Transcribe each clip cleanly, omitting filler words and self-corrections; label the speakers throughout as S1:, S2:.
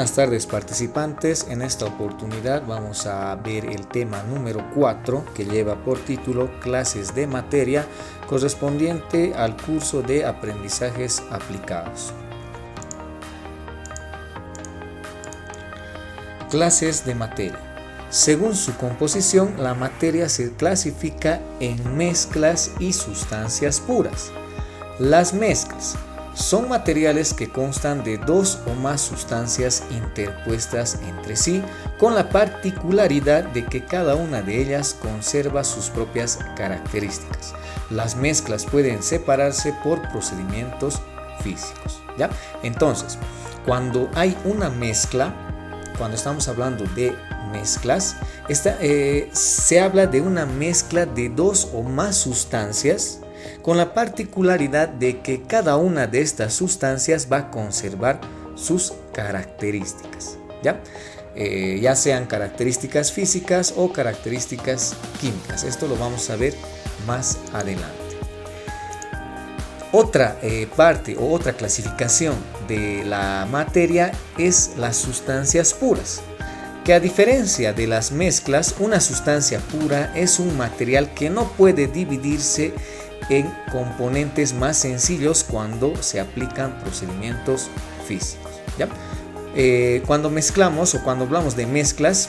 S1: Buenas tardes participantes, en esta oportunidad vamos a ver el tema número 4 que lleva por título Clases de materia correspondiente al curso de aprendizajes aplicados. Clases de materia. Según su composición, la materia se clasifica en mezclas y sustancias puras. Las mezclas son materiales que constan de dos o más sustancias interpuestas entre sí, con la particularidad de que cada una de ellas conserva sus propias características. Las mezclas pueden separarse por procedimientos físicos, ¿ya? Entonces, cuando hay una mezcla, cuando estamos hablando de mezclas, se habla de una mezcla de dos o más sustancias, con la particularidad de que cada una de estas sustancias va a conservar sus características, ya sean características físicas o características químicas. Esto lo vamos a ver más adelante. Otra parte o otra clasificación de la materia es las sustancias puras, que a diferencia de las mezclas, una sustancia pura es un material que no puede dividirse en componentes más sencillos cuando se aplican procedimientos físicos, ¿ya? Cuando mezclamos o cuando hablamos de mezclas,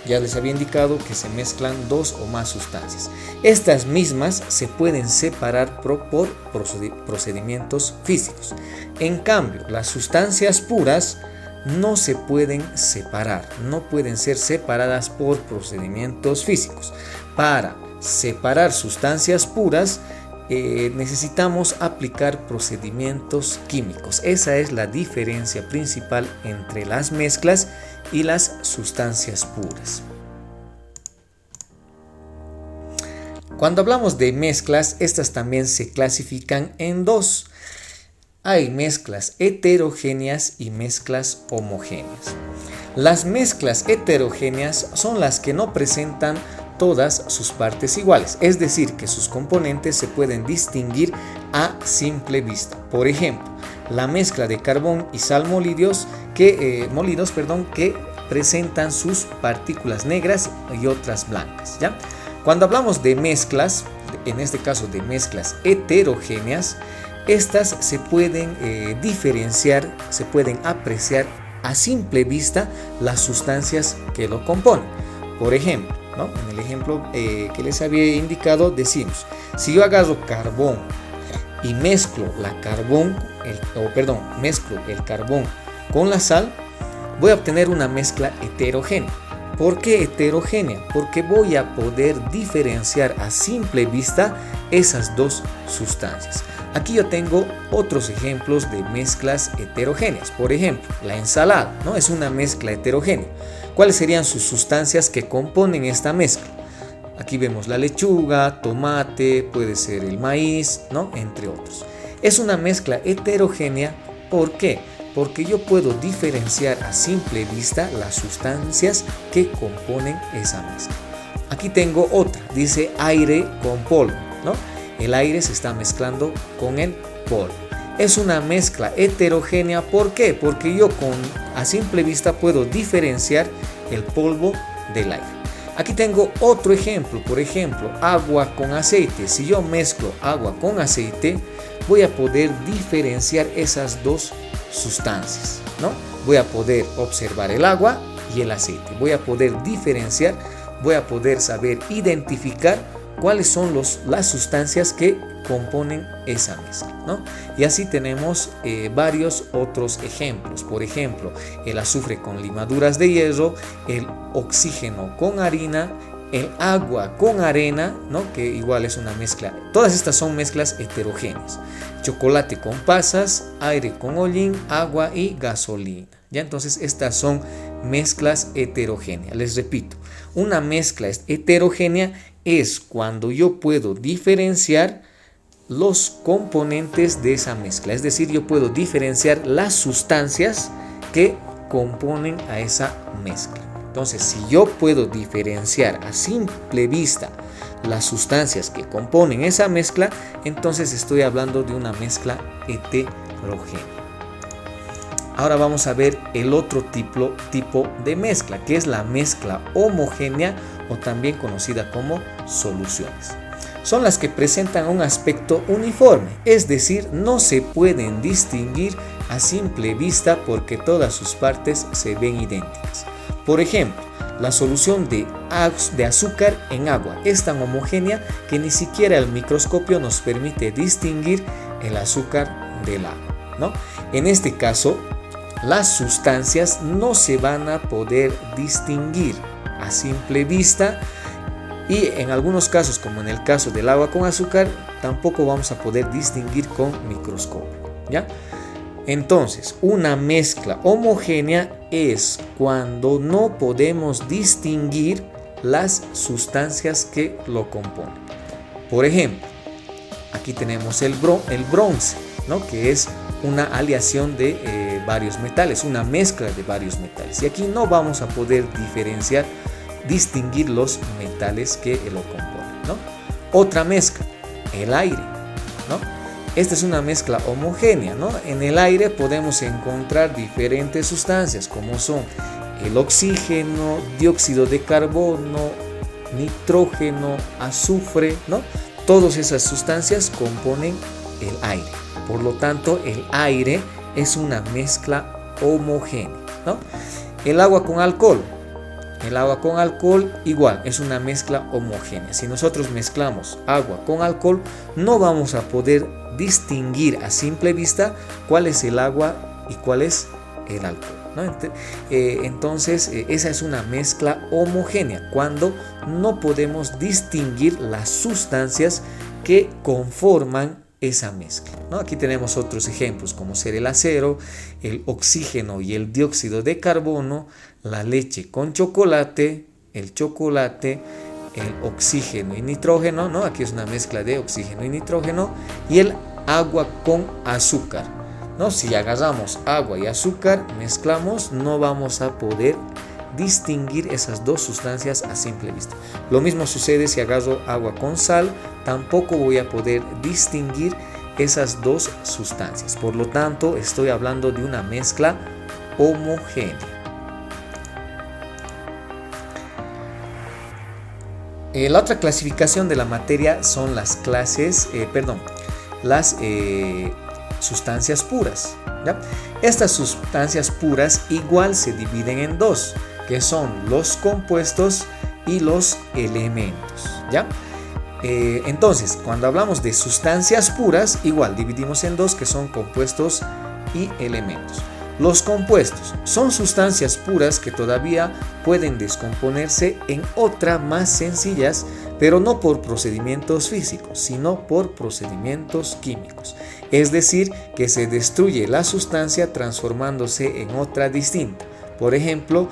S1: ya les había indicado que se mezclan dos o más sustancias. Estas mismas se pueden separar por procedimientos físicos. En cambio, las sustancias puras no se pueden separar, no pueden ser separadas por procedimientos físicos. Para separar sustancias puras necesitamos aplicar procedimientos químicos. Esa es la diferencia principal entre las mezclas y las sustancias puras. Cuando hablamos de mezclas, estas también se clasifican en dos. Hay mezclas heterogéneas y mezclas homogéneas. Las mezclas heterogéneas son las que no presentan todas sus partes iguales, es decir, que sus componentes se pueden distinguir a simple vista. Por ejemplo, la mezcla de carbón y sal molidos que presentan sus partículas negras y otras blancas, ¿ya? Cuando hablamos de mezclas, en este caso de mezclas heterogéneas, estas se pueden diferenciar, se pueden apreciar a simple vista las sustancias que lo componen. Por ejemplo, en el ejemplo que les había indicado, decimos, si yo agarro carbón y mezclo el carbón con la sal, voy a obtener una mezcla heterogénea. ¿Por qué heterogénea? Porque voy a poder diferenciar a simple vista esas dos sustancias. Aquí yo tengo otros ejemplos de mezclas heterogéneas. Por ejemplo, la ensalada, es una mezcla heterogénea. ¿Cuáles serían sus sustancias que componen esta mezcla? Aquí vemos la lechuga, tomate, puede ser el maíz, entre otros. Es una mezcla heterogénea. ¿Por qué? Porque yo puedo diferenciar a simple vista las sustancias que componen esa mezcla. Aquí tengo otra, dice aire con polvo, El aire se está mezclando con el polvo. Es una mezcla heterogénea. ¿Por qué? Porque yo a simple vista puedo diferenciar el polvo del aire. Aquí tengo otro ejemplo, por ejemplo, agua con aceite. Si yo mezclo agua con aceite, voy a poder diferenciar esas dos sustancias, Voy a poder observar el agua y el aceite. Voy a poder diferenciar, voy a poder saber identificar cuáles son las sustancias que componen esa mezcla, Y así tenemos varios otros ejemplos. Por ejemplo, el azufre con limaduras de hierro, el oxígeno con harina, el agua con arena, que igual es una mezcla. Todas estas son mezclas heterogéneas. Chocolate con pasas, aire con hollín, agua y gasolina. Ya, entonces estas son mezclas heterogéneas. Les repito, una mezcla heterogénea es cuando yo puedo diferenciar los componentes de esa mezcla, es decir, yo puedo diferenciar las sustancias que componen a esa mezcla. Entonces, si yo puedo diferenciar a simple vista las sustancias que componen esa mezcla, entonces estoy hablando de una mezcla heterogénea. Ahora vamos a ver el otro tipo de mezcla, que es la mezcla homogénea o también conocida como soluciones. Son las que presentan un aspecto uniforme, es decir, no se pueden distinguir a simple vista porque todas sus partes se ven idénticas. Por ejemplo, la solución de azúcar en agua es tan homogénea que ni siquiera el microscopio nos permite distinguir el azúcar del agua, ¿no? En este caso, las sustancias no se van a poder distinguir a simple vista y en algunos casos, como en el caso del agua con azúcar, tampoco vamos a poder distinguir con microscopio, ¿ya? Entonces, una mezcla homogénea es cuando no podemos distinguir las sustancias que lo componen. Por ejemplo, aquí tenemos el bronce, ¿no? Que es una aleación de varios metales, una mezcla de varios metales. Y aquí no vamos a poder distinguir los metales que lo componen, ¿no? Otra mezcla, el aire, ¿no? Esta es una mezcla homogénea, ¿no? En el aire podemos encontrar diferentes sustancias como son el oxígeno, dióxido de carbono, nitrógeno, azufre, ¿no? Todas esas sustancias componen el aire. Por lo tanto, el aire es una mezcla homogénea, ¿no? El agua con alcohol. El agua con alcohol igual es una mezcla homogénea. Si nosotros mezclamos agua con alcohol, no vamos a poder distinguir a simple vista cuál es el agua y cuál es el alcohol, ¿no? Entonces, esa es una mezcla homogénea, cuando no podemos distinguir las sustancias que conforman esa mezcla, ¿no? Aquí tenemos otros ejemplos como ser el acero, el oxígeno y el dióxido de carbono, la leche con chocolate, el chocolate, el oxígeno y nitrógeno, ¿no? Aquí es una mezcla de oxígeno y nitrógeno, y el agua con azúcar, ¿no? Si agarramos agua y azúcar, mezclamos, no vamos a poder distinguir esas dos sustancias a simple vista. Lo mismo sucede si agarro agua con sal, tampoco voy a poder distinguir esas dos sustancias. Por lo tanto, estoy hablando de una mezcla homogénea. La otra clasificación de la materia son las sustancias puras, ¿ya? Estas sustancias puras igual se dividen en dos, que son los compuestos y los elementos, ¿ya? Entonces, cuando hablamos de sustancias puras, igual dividimos en dos, que son compuestos y elementos. Los compuestos son sustancias puras que todavía pueden descomponerse en otras más sencillas, pero no por procedimientos físicos, sino por procedimientos químicos. Es decir, que se destruye la sustancia transformándose en otra distinta. Por ejemplo,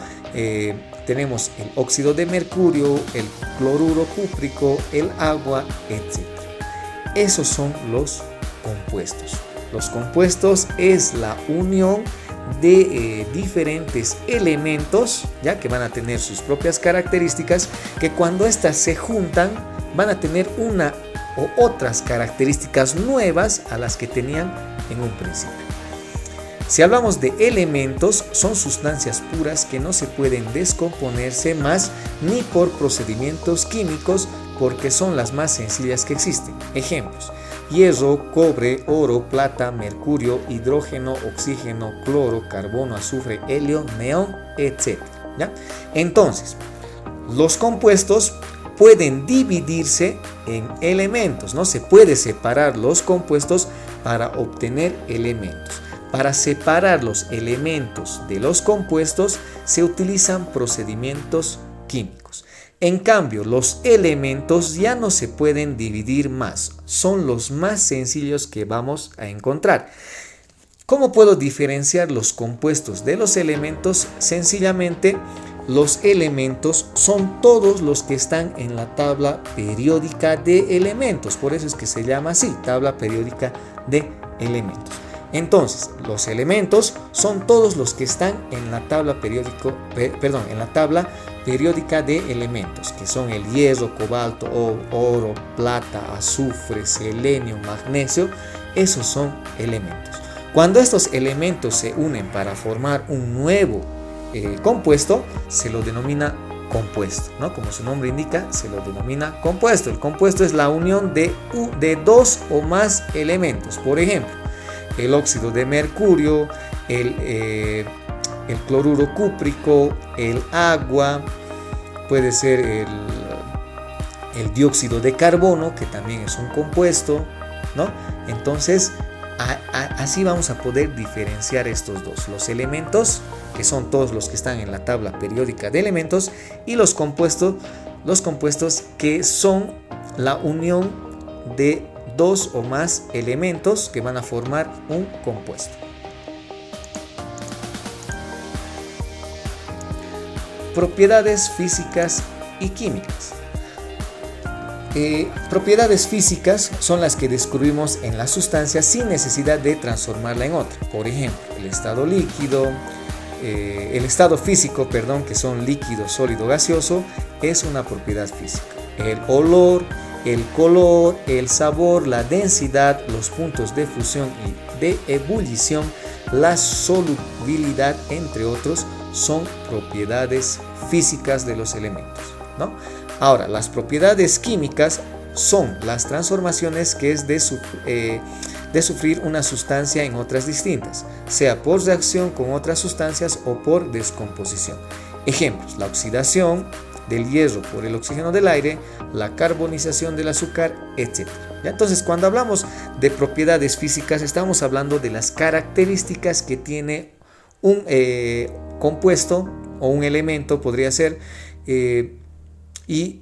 S1: tenemos el óxido de mercurio, el cloruro cúprico, el agua, etc. Esos son los compuestos. Los compuestos es la unión de diferentes elementos, ya que van a tener sus propias características, que cuando estas se juntan van a tener una o otras características nuevas a las que tenían en un principio. Si hablamos de elementos, son sustancias puras que no se pueden descomponerse más ni por procedimientos químicos, porque son las más sencillas que existen. Ejemplos: hierro, cobre, oro, plata, mercurio, hidrógeno, oxígeno, cloro, carbono, azufre, helio, neón, etc. ¿Ya? Entonces, los compuestos pueden dividirse en elementos, ¿no? Se puede separar los compuestos para obtener elementos. Para separar los elementos de los compuestos se utilizan procedimientos químicos. En cambio, los elementos ya no se pueden dividir más, son los más sencillos que vamos a encontrar. ¿Cómo puedo diferenciar los compuestos de los elementos? Sencillamente, los elementos son todos los que están en la tabla periódica de elementos, por eso es que se llama así, tabla periódica de elementos. Entonces, los elementos son todos los que están en la tabla periódica de elementos, que son el hierro, cobalto, oro, plata, azufre, selenio, magnesio. Esos son elementos. Cuando estos elementos se unen para formar un nuevo compuesto, se lo denomina compuesto, ¿no? Como su nombre indica, se lo denomina compuesto. El compuesto es la unión de dos o más elementos. Por ejemplo, el óxido de mercurio, el cloruro cúprico, el agua, puede ser el dióxido de carbono, que también es un compuesto, ¿no? Entonces, así vamos a poder diferenciar estos dos, los elementos, que son todos los que están en la tabla periódica de elementos, y los compuestos que son la unión de dos o más elementos que van a formar un compuesto. Propiedades físicas y químicas. Propiedades físicas son las que descubrimos en la sustancia sin necesidad de transformarla en otra. Por ejemplo, el estado físico, que son líquido, sólido, gaseoso, es una propiedad física. El olor, el color, el sabor, la densidad, los puntos de fusión y de ebullición, la solubilidad, entre otros, son propiedades físicas de los elementos, ¿no? Ahora, las propiedades químicas son las transformaciones que es de sufrir una sustancia en otras distintas, sea por reacción con otras sustancias o por descomposición. Ejemplos: la oxidación del hierro por el oxígeno del aire, la carbonización del azúcar, etc. Entonces, cuando hablamos de propiedades físicas, estamos hablando de las características que tiene un compuesto o un elemento, podría ser, y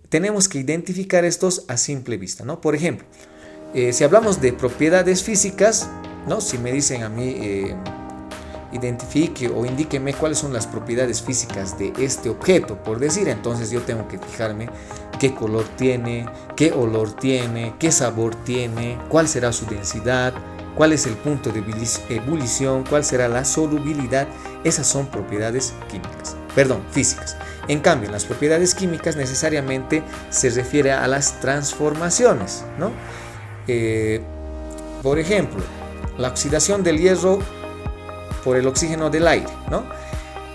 S1: tenemos que identificar estos a simple vista, ¿no? Por ejemplo, si hablamos de propiedades físicas, ¿no? Si me dicen a mí, identifique o indíqueme cuáles son las propiedades físicas de este objeto, por decir, entonces yo tengo que fijarme qué color tiene, qué olor tiene, qué sabor tiene, cuál será su densidad, cuál es el punto de ebullición, cuál será la solubilidad. Esas son propiedades físicas. En cambio, en las propiedades químicas necesariamente se refiere a las transformaciones, ¿no? Por ejemplo, la oxidación del hierro por el oxígeno del aire, ¿no?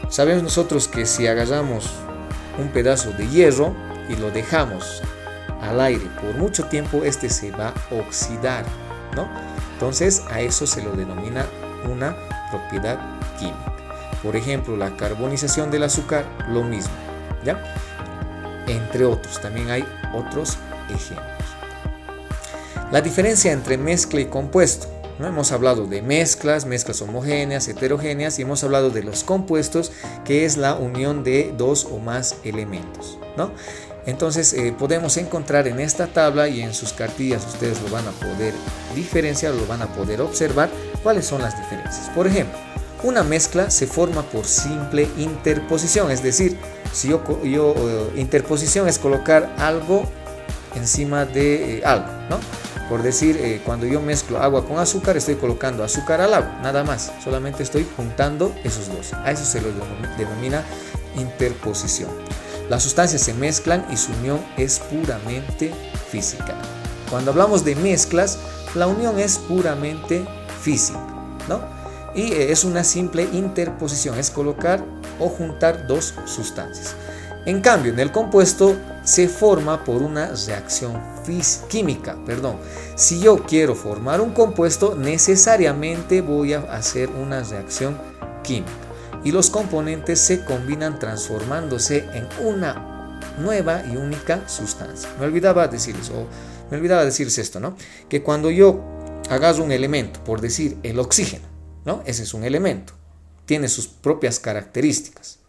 S1: Sabemos nosotros que si agarramos un pedazo de hierro y lo dejamos al aire por mucho tiempo, este se va a oxidar, ¿no? Entonces, a eso se lo denomina una propiedad química. Por ejemplo, la carbonización del azúcar, lo mismo, ¿ya? Entre otros, también hay otros ejemplos. La diferencia entre mezcla y compuesto, ¿no? Hemos hablado de mezclas homogéneas, heterogéneas, y hemos hablado de los compuestos, que es la unión de dos o más elementos, ¿no? Entonces, podemos encontrar en esta tabla y en sus cartillas, ustedes lo van a poder diferenciar, lo van a poder observar cuáles son las diferencias. Por ejemplo, una mezcla se forma por simple interposición, es decir, si interposición es colocar algo encima de algo, ¿no? Por decir, cuando yo mezclo agua con azúcar, estoy colocando azúcar al agua, nada más, solamente estoy juntando esos dos. A eso se lo denomina interposición. Las sustancias se mezclan y su unión es puramente física. Cuando hablamos de mezclas, la unión es puramente física, ¿no? Y es una simple interposición, es colocar o juntar dos sustancias. En cambio, en el compuesto se forma por una reacción química. Si yo quiero formar un compuesto, necesariamente voy a hacer una reacción química. Y los componentes se combinan transformándose en una nueva y única sustancia. Me olvidaba decirles esto, ¿no? Que cuando yo agarro un elemento, por decir el oxígeno, ¿no? Ese es un elemento, tiene sus propias características.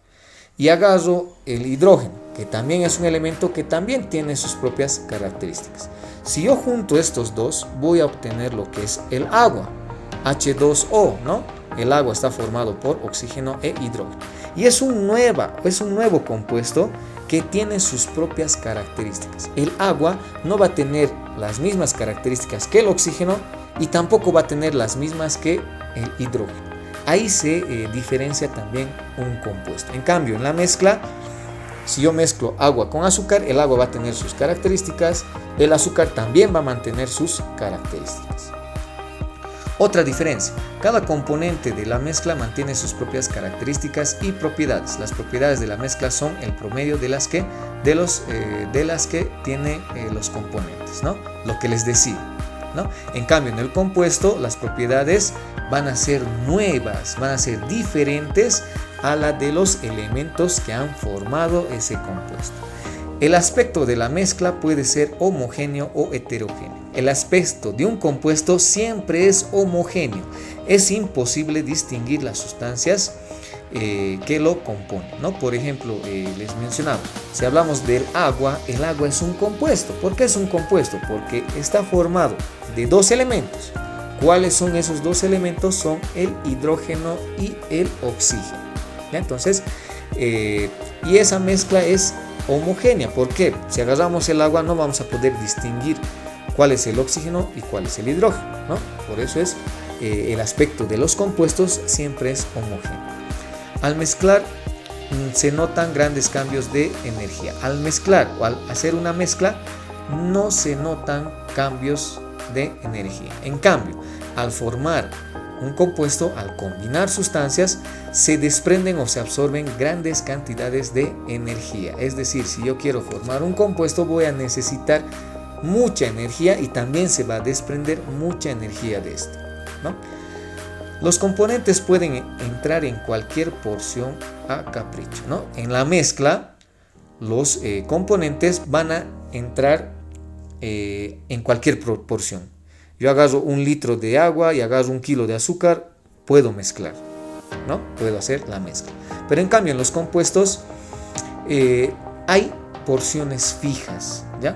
S1: Y agarro el hidrógeno, que también es un elemento que también tiene sus propias características. Si yo junto estos dos, voy a obtener lo que es el agua, H2O, ¿no? El agua está formado por oxígeno e hidrógeno. Y es un nuevo compuesto que tiene sus propias características. El agua no va a tener las mismas características que el oxígeno y tampoco va a tener las mismas que el hidrógeno. Ahí se diferencia también un compuesto. En cambio, en la mezcla, si yo mezclo agua con azúcar, el agua va a tener sus características, el azúcar también va a mantener sus características. Otra diferencia, cada componente de la mezcla mantiene sus propias características y propiedades. Las propiedades de la mezcla son el promedio de las que tiene los componentes, ¿no? Lo que les decía, ¿no? En cambio, en el compuesto, las propiedades van a ser nuevas, van a ser diferentes a la de los elementos que han formado ese compuesto. El aspecto de la mezcla puede ser homogéneo o heterogéneo. El aspecto de un compuesto siempre es homogéneo. Es imposible distinguir las sustancias que lo componen, ¿no? Por ejemplo, les mencionaba, si hablamos del agua, el agua es un compuesto. ¿Por qué es un compuesto? Porque está formado de dos elementos. ¿Cuáles son esos dos elementos? Son el hidrógeno y el oxígeno, ¿ya? Entonces, y esa mezcla es homogénea. ¿Por qué? Si agarramos el agua no vamos a poder distinguir cuál es el oxígeno y cuál es el hidrógeno, ¿no? Por eso es el aspecto de los compuestos siempre es homogéneo. Al mezclar se notan grandes cambios de energía. Al mezclar o al hacer una mezcla no se notan cambios de energía. En cambio, al formar un compuesto, al combinar sustancias, se desprenden o se absorben grandes cantidades de energía. Es decir, si yo quiero formar un compuesto, voy a necesitar mucha energía y también se va a desprender mucha energía de este, ¿no? Los componentes pueden entrar en cualquier porción a capricho, ¿no? En la mezcla, los componentes van a entrar en cualquier proporción. Yo agarro 1 litro de agua y agarro 1 kilo de azúcar, puedo mezclar, ¿no? Puedo hacer la mezcla. Pero en cambio en los compuestos hay porciones fijas, ¿ya?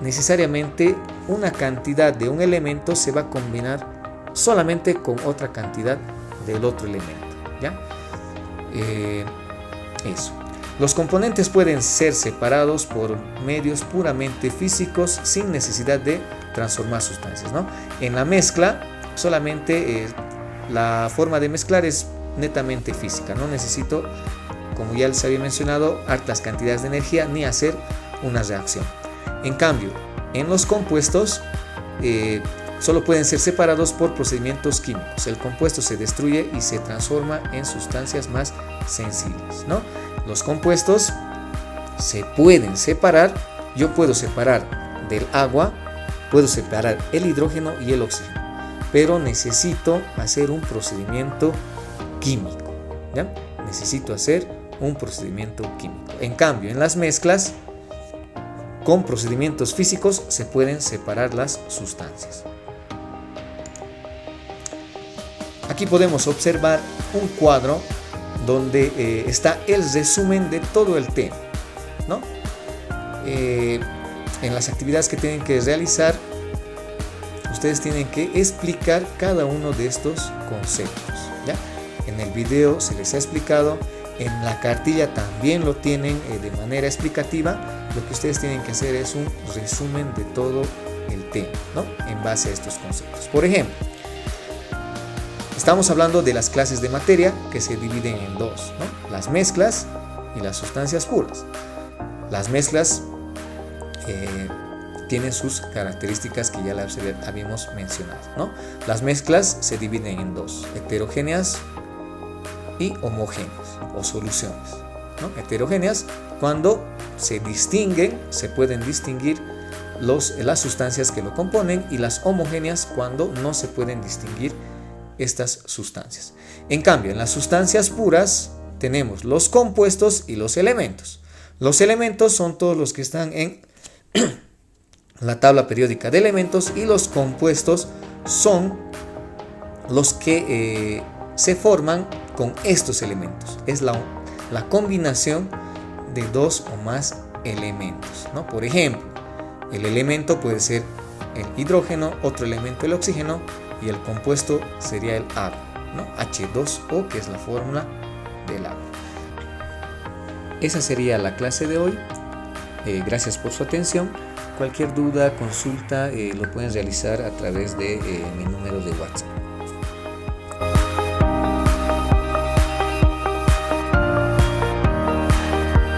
S1: Necesariamente una cantidad de un elemento se va a combinar solamente con otra cantidad del otro elemento, ¿ya? Eso. Los componentes pueden ser separados por medios puramente físicos sin necesidad de transformar sustancias, ¿no? En la mezcla solamente la forma de mezclar es netamente física. No necesito, como ya les había mencionado, altas cantidades de energía ni hacer una reacción. En cambio, en los compuestos solo pueden ser separados por procedimientos químicos. El compuesto se destruye y se transforma en sustancias más sensibles, ¿no? Los compuestos se pueden separar. Yo puedo separar del agua, puedo separar el hidrógeno y el oxígeno, pero necesito hacer un procedimiento químico, ¿ya? Necesito hacer un procedimiento químico. En cambio, en las mezclas, con procedimientos físicos se pueden separar las sustancias. Aquí podemos observar un cuadro donde está el resumen de todo el tema, ¿no? En las actividades que tienen que realizar, ustedes tienen que explicar cada uno de estos conceptos, ¿ya? En el video se les ha explicado, en la cartilla también lo tienen de manera explicativa. Lo que ustedes tienen que hacer es un resumen de todo el tema, ¿no? En base a estos conceptos. Por ejemplo, estamos hablando de las clases de materia que se dividen en dos, ¿no? Las mezclas y las sustancias puras. Las mezclas tienen sus características que ya las habíamos mencionado, ¿no? Las mezclas se dividen en dos: heterogéneas y homogéneas o soluciones, ¿no? Heterogéneas cuando se distinguen, se pueden distinguir las sustancias que lo componen, y las homogéneas cuando no se pueden distinguir estas sustancias. En cambio, en las sustancias puras tenemos los compuestos y los elementos. Los elementos son todos los que están en la tabla periódica de elementos, y los compuestos son los que se forman con estos elementos. Es la combinación de dos o más elementos, ¿no? Por ejemplo, el elemento puede ser el hidrógeno, otro elemento el oxígeno, y el compuesto sería el agua, ¿no? H2O, que es la fórmula del agua. Esa sería la clase de hoy. Gracias por su atención. Cualquier duda, consulta, lo pueden realizar a través de mi número de WhatsApp.